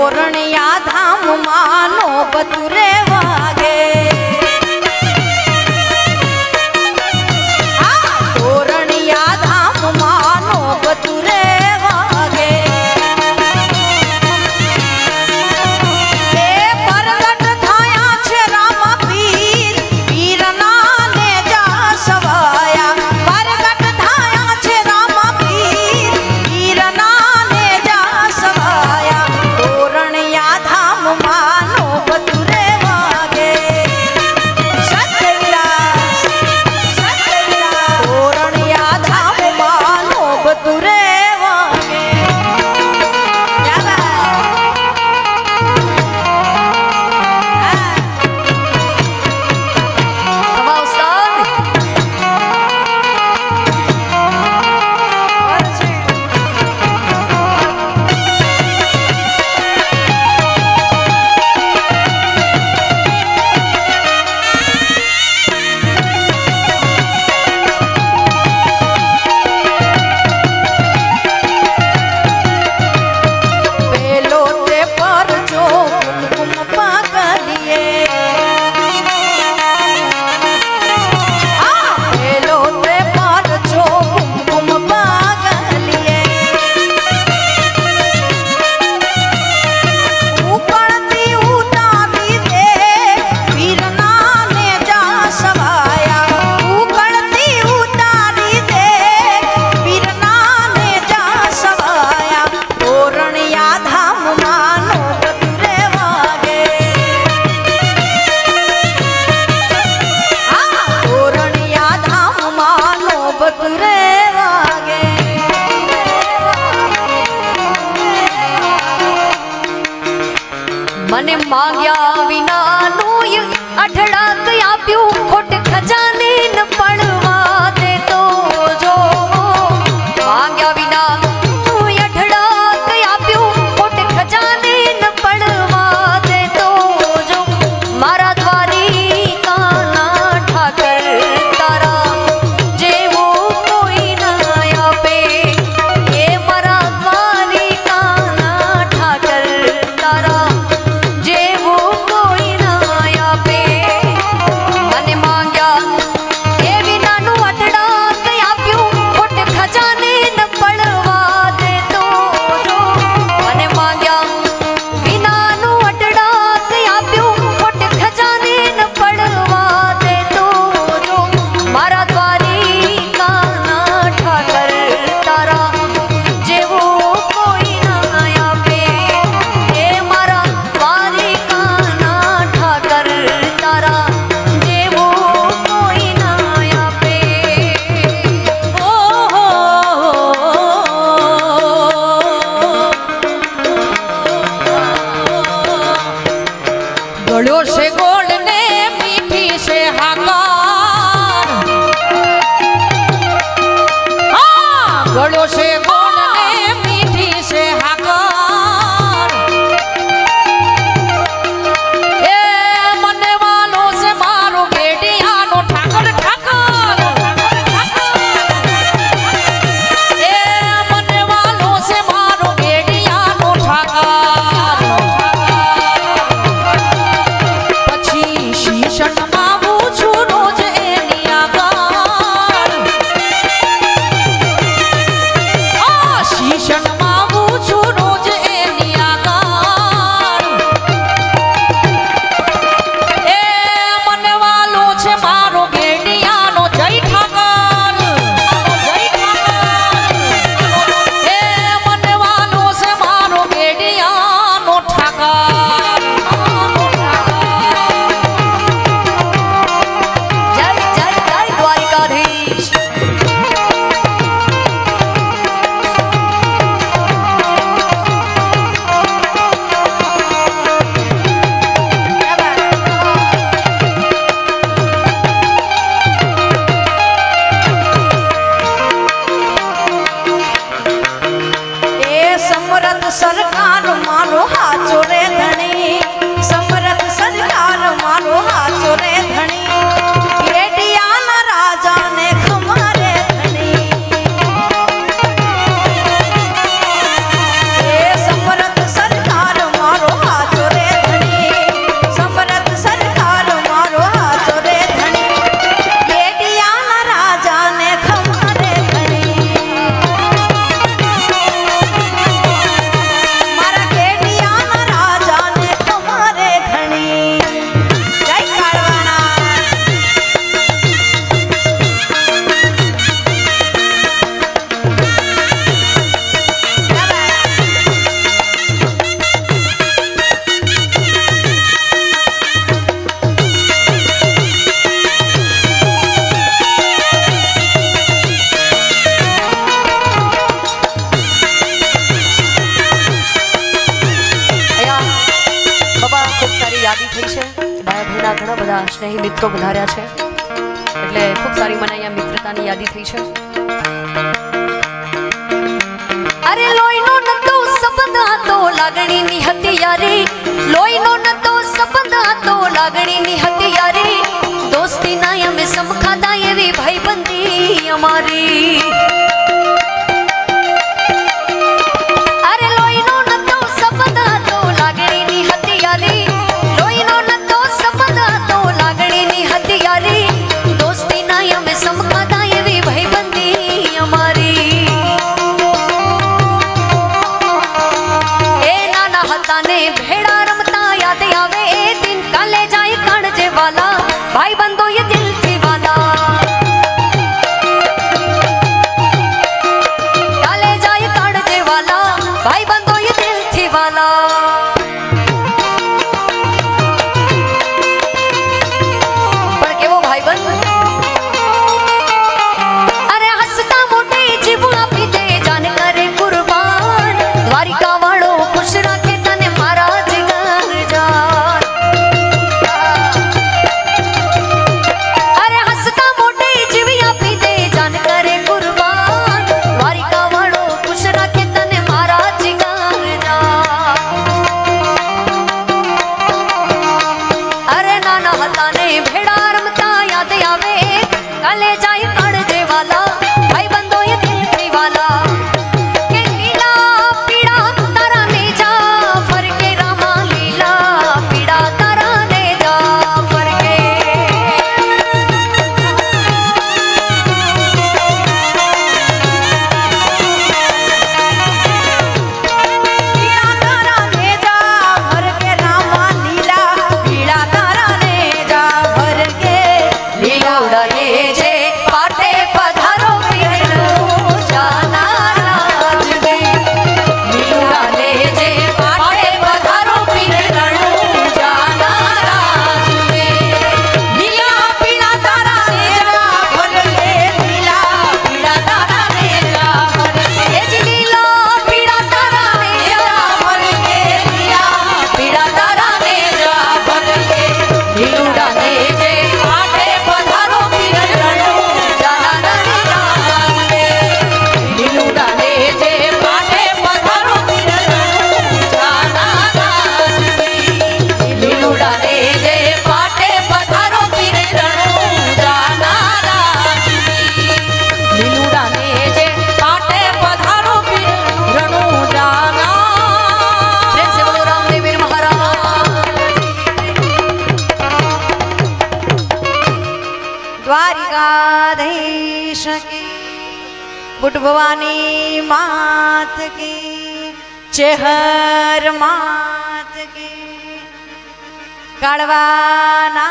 તોરણિયા ધામ માનો બતુરે વાગે તોરણિયા ધામ માનો બતુરે વાગે એ પરગટ થયા છે રામ પીર પીરના ને જા સવાયા પરગટ થયા છે રામ પીર પીરના ને જા સવાયા તોરણિયા ધામ માનો બતુરે વાગે સતવિલાસ તોરણિયા ધામ માનો બતુરે વાગે પેલો તે પરચો કુમકુમ પાકલીએ પેલો તે પરચો કુમકુમ પાકલીએ ઉકળતી ઉતારી દે પીરના ને જા સવાયા ઉકળતી ઉતારી દે પીરના ને જા સવાયા તોરણિયા ધામ માનો બતુરે વાગે તોરણિયા ધામ માનો બતુરે વાગે મને માંગ્યા વિનાનું અઠડાક આપ્યું ખોટ ખજાને ન પડવા દેતો જો માંગ્યા વિના અઠડાક આપ્યું ખોટ ખજાને ન પડવા દેતો જો મારા દ્વારિકાના ઠાકર તારા જેવું કોઈ ના આપે એ મારા દ્વારિકાના ઠાકર તારા જેવું કોઈ ના આપે મને માંગ્યા એ વિનાનું અઠડાક આપ્યું ખોટ ખજાને ન પડવા દેતો જો મને માંગ્યા વિનાનું અઠડાક આપ્યું ખોટ ખજાને ન પડવા દેતો જો મારા દ્વારિકાના ઠાકર તારા જેવું કોઈ ના આપે એ મારા દ્વારિકાના ઠાકર તારા જેવું કોઈ ના આપે ગળ્યો છે ગોળ ને મીઠી છે હાકાર ગળ્યો છે ગોળ ને મીઠી છે હાકાર એ મને વાલો છે મારો બેડિયાનો ઠાકર ઠાકર એ મને વાલો છે મારો બેડિયાનો ઠાકર પછી શીશન માવું છું રોજ એની આગળ શીશન માવું છું રોજ એની આગળ એ મને વાલો છે મારો ગેડિયાનો જય ઠાકર જય ઠાકર એ મને વાલો છે મારો ગેડિયાનો ઠાકર જય જય જય દ્વારિકાધીશ એ સમરથ સરકાર મારો હાચો રે ધણી સમરથ સરકાર મારો હાચો રે ધણી બેડિયાના રાજાને ખમારે ધણી એ સમરથ સરકાર મારો યાદી થઈ છે ડાયા ભાઈના ઘણા બધા સ્નેહી મિત્રો વધાર્યા છે એટલે ખૂબ સારી મને અહીંયા મિત્રતાની યાદી થઈ છે અરે લોહીનો નતો સંબંધ હતો લાગણીની હતી યારી લોહીનો નતો સંબંધ હતો લાગણીની હતી યારી દોસ્તીના અમે સમખાતા એવી ભાઈબંધી અમારી અરે લોહીનો નતો સંબંધ હતો લાગણીની હતી યારી લોહીનો નતો સંબંધ હતો લાગણીની હતી યારી દોસ્તીના અમે સમખાતા એવી ભાઈબંધી અમારી ને ભેડા રમતા યાદ આવે એ દિન કાલે જાય કાણજે વાલા ભાઈ બંધો એ દિલથી વાલા કાલે જાય કાણજે વાલા ભાઈ બંધો એ દિલથી વાલા પણ કેવો ભાઈબંધ અરે હસતા મોટે જીવ આપી દે જાન કરે કુરબાન દ્વારિકા વાળો ખુશ રાખે દ્વારિકાધીશ કી બુટ ભવાની માત કી ચેહર માત કી કાળવાના